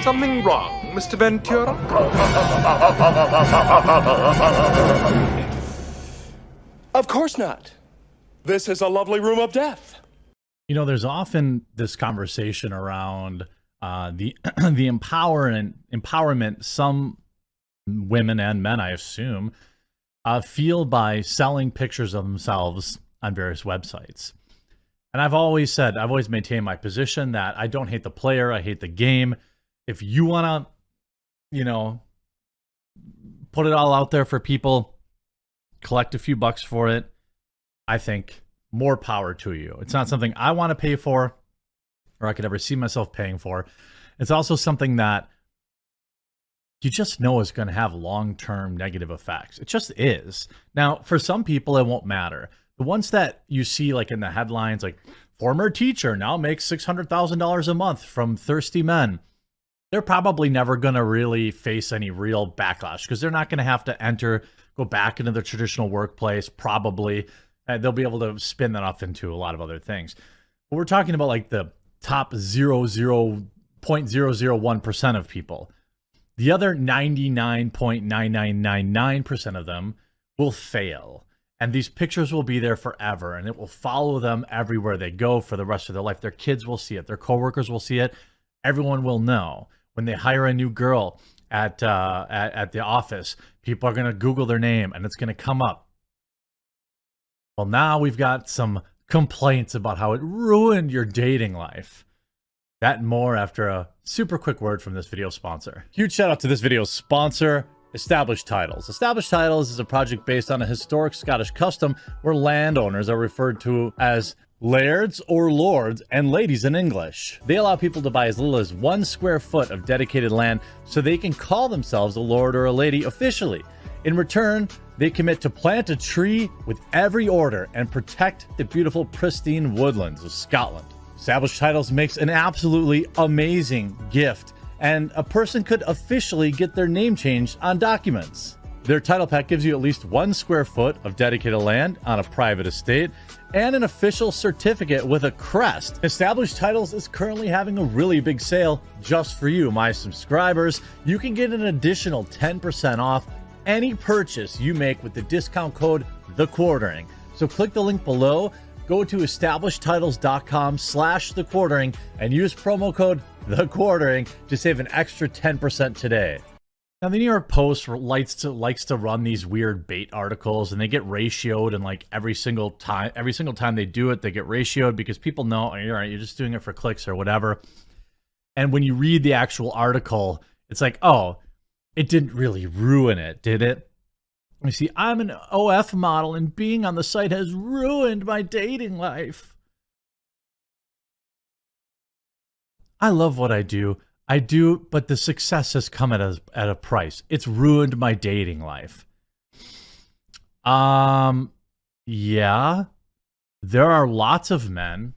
Something wrong, Mr. Ventura? Of course not. This is a lovely room of death. You know, there's often this conversation around the the empowerment some women and men, I assume, feel by selling pictures of themselves on various websites. And I've always maintained my position that I don't hate the player, I hate the game. If you want to, you know, put it all out there for people, collect a few bucks for it, I think more power to you. It's not something I want to pay for or I could ever see myself paying for. It's also something that you just know is going to have long-term negative effects. It just is. Now, for some people, it won't matter. The ones that you see like in the headlines, like former teacher now makes $600,000 a month from thirsty men, they're probably never going to really face any real backlash because they're not going to have to go back into the traditional workplace, probably. They'll be able to spin that off into a lot of other things. But we're talking about like the top 0.0001% of people. The other 99.9999% of them will fail. And these pictures will be there forever, and it will follow them everywhere they go for the rest of their life. Their kids will see it. Their coworkers will see it. Everyone will know. When they hire a new girl at the office, people are going to Google their name, and it's going to come up. Well, now we've got some complaints about how it ruined your dating life. That and more after a super quick word from this video sponsor. Huge shout out to this video's sponsor, Established Titles. Established Titles is a project based on a historic Scottish custom where landowners are referred to as lairds or lords and ladies in English. They allow people to buy as little as 1 square foot of dedicated land so they can call themselves a lord or a lady officially. In return, they commit to plant a tree with every order and protect the beautiful, pristine woodlands of Scotland. Established Titles makes an absolutely amazing gift, and a person could officially get their name changed on documents. Their title pack gives you at least 1 square foot of dedicated land on a private estate and an official certificate with a crest. Established Titles is currently having a really big sale just for you, my subscribers. You can get an additional 10% off any purchase you make with the discount code TheQuartering. So click the link below, go to establishedtitles.com/thequartering and use promo code TheQuartering to save an extra 10% today. Now, the New York Post likes to run these weird bait articles, and they get ratioed, and like every single time they do it, they get ratioed because people know, oh, you're right, you're just doing it for clicks or whatever. And when you read the actual article, it's like, oh, it didn't really ruin it, did it? You see, I'm an OF model, and being on the site has ruined my dating life. I love what I do, but the success has come at a price. It's ruined my dating life. Yeah, there are lots of men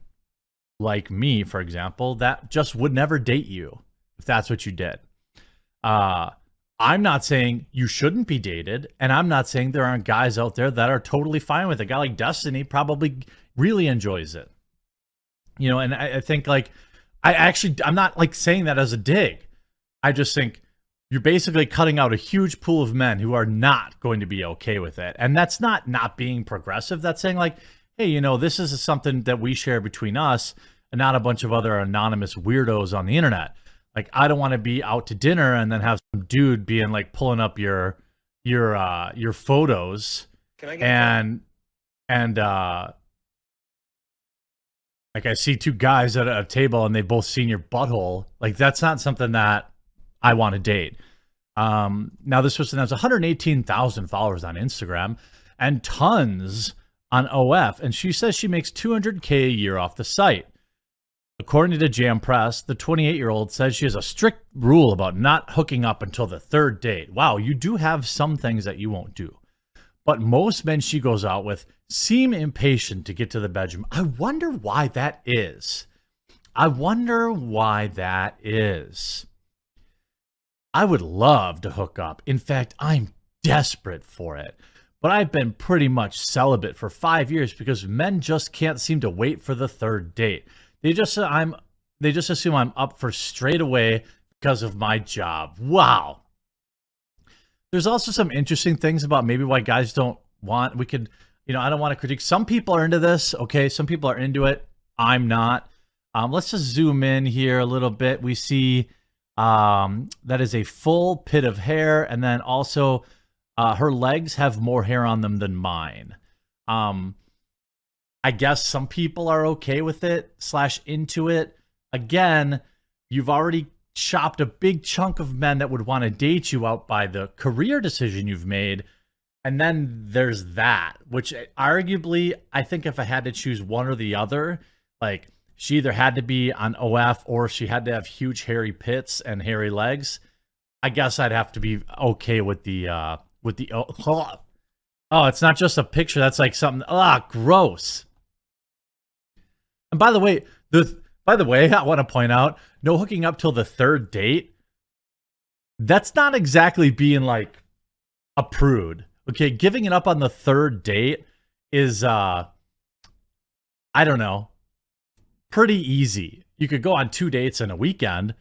like me, for example, that just would never date you if that's what you did. I'm not saying you shouldn't be dated, and I'm not saying there aren't guys out there that are totally fine with it. A guy like Destiny probably really enjoys it. You know, and I think like, I'm not like saying that as a dig. I just think you're basically cutting out a huge pool of men who are not going to be okay with it. And that's not being progressive. That's saying like, hey, you know, this is something that we share between us and not a bunch of other anonymous weirdos on the internet. Like, I don't want to be out to dinner and then have some dude being like pulling up your photos and like I see two guys at a table and they both seen your butthole. Like, that's not something that I want to date. Now this person has 118,000 followers on Instagram and tons on OF, and she says she makes $200K a year off the site. According to Jam Press, the 28-year-old says she has a strict rule about not hooking up until the third date. Wow, you do have some things that you won't do. But most men she goes out with seem impatient to get to the bedroom. I wonder why that is. I would love to hook up. In fact, I'm desperate for it. but I've been pretty much celibate for 5 years because men just can't seem to wait for the third date. They just assume I'm up for straight away because of my job. Wow. There's also some interesting things about maybe why guys don't want, I don't want to critique. Some people are into this, okay? Some people are into it. I'm not. Let's just zoom in here a little bit. We see that is a full pit of hair, and then also her legs have more hair on them than mine. I guess some people are okay with it / into it. Again, you've already chopped a big chunk of men that would want to date you out by the career decision you've made. And then there's that, which arguably, I think if I had to choose one or the other, like she either had to be on OF or she had to have huge hairy pits and hairy legs, I guess I'd have to be okay with the oh, it's not just a picture. That's like something, gross. And by the way, I want to point out, no hooking up till the third date. That's not exactly being like a prude. Okay, giving it up on the third date is, I don't know, pretty easy. You could go on 2 dates in a weekend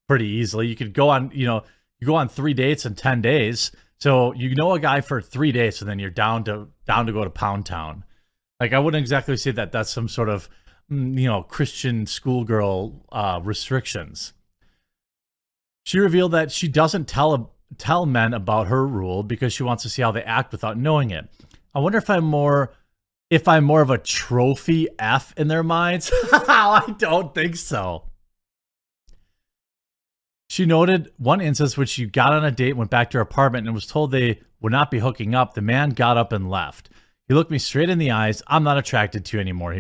pretty easily. You could go on, you go on 3 dates in 10 days. So you know a guy for 3 days, and then you're down to go to Pound Town. Like, I wouldn't exactly say that that's some sort of, Christian schoolgirl restrictions. She revealed that she doesn't tell men about her rule because she wants to see how they act without knowing it. I wonder if I'm more of a trophy F in their minds. I don't think so. She noted one instance which she got on a date, went back to her apartment, and was told they would not be hooking up. The man got up and left. He looked me straight in the eyes. I'm not attracted to you anymore,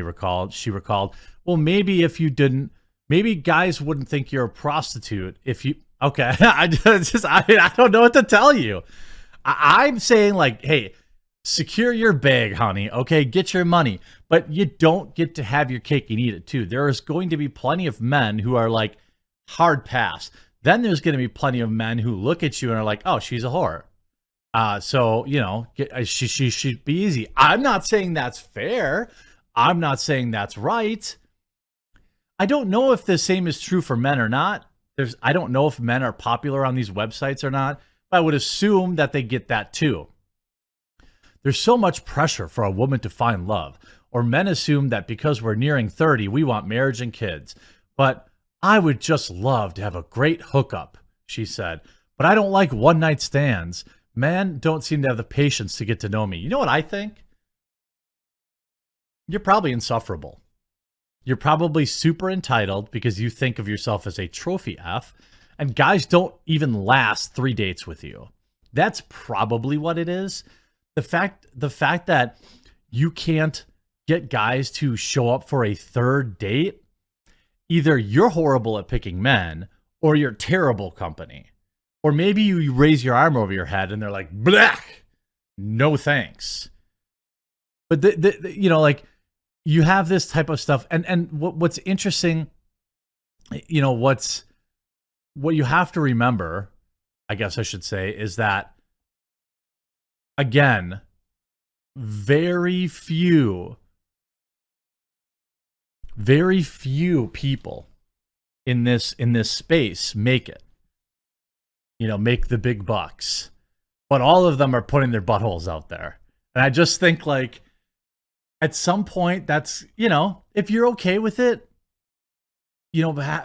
she recalled. Well, maybe if you didn't, maybe guys wouldn't think you're a prostitute if you, okay. I don't know what to tell you. I'm saying, like, hey, secure your bag, honey. Okay, get your money. But you don't get to have your cake and eat it too. There is going to be plenty of men who are like, hard pass. Then there's going to be plenty of men who look at you and are like, oh, she's a whore. So, she should be easy. I'm not saying that's fair. I'm not saying that's right. I don't know if the same is true for men or not. I don't know if men are popular on these websites or not, but I would assume that they get that too. There's so much pressure for a woman to find love, or men assume that because we're nearing 30, we want marriage and kids. But I would just love to have a great hookup, she said. But I don't like one-night stands. Men don't seem to have the patience to get to know me. You know what I think? You're probably insufferable. You're probably super entitled because you think of yourself as a trophy F, and guys don't even last 3 dates with you. That's probably what it is. The fact that you can't get guys to show up for a third date, either you're horrible at picking men or you're terrible company. Or maybe you raise your arm over your head and they're like, black, no thanks. But you have this type of stuff. And what's interesting, what you have to remember, I guess I should say, is that, again, very few people in this space make it. Make the big bucks. But all of them are putting their buttholes out there. And I just think, like, at some point, that's, if you're okay with it,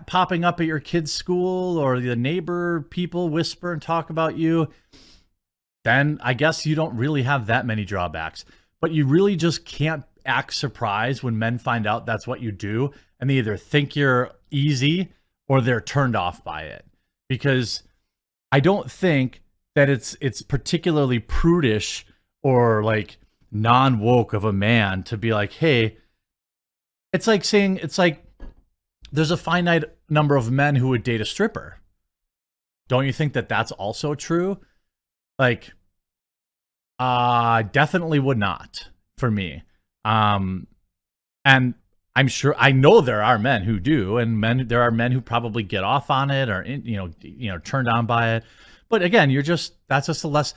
popping up at your kid's school or the neighbor people whisper and talk about you, then I guess you don't really have that many drawbacks. But you really just can't act surprised when men find out that's what you do, and they either think you're easy or they're turned off by it. Because I don't think that it's particularly prudish or like non-woke of a man to be like, hey, it's like there's a finite number of men who would date a stripper. Don't you think that that's also true? Like, definitely would not for me. And I'm sure, I know there are men who do, and there are men who probably get off on it or, turned on by it. But again, that's just a less,